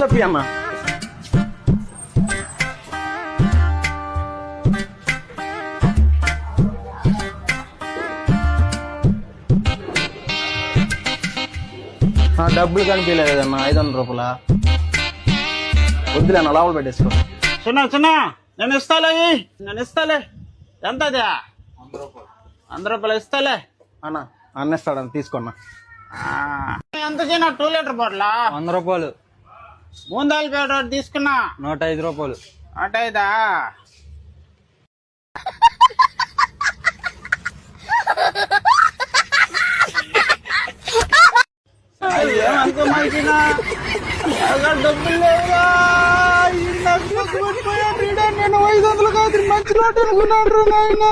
చెప్పి అన్న. డబ్బులు కనిపించలేదు కదన్నా, 500 రూపాయల. వద్దులే అన్న, లోపల పెట్టేసుకో. చిన్న చిన్న నేను ఇస్తాలే ఎంత అది? 100 రూపాయలు ఇస్తాలే అన్న. అన్నేస్తాడని తీసుకోన్నా. ఎంత చిన్న 2 లీటర్ బాటిల్ 100 రూపాయలు. మూందాలు పేట తీసుకున్నా 105 రూపాయలు. 105. ఏమంత మంచిగా డబ్బులు లేవురా. నేను 500 కాదు మంచి లోటు అనుకున్నాడు నాయన.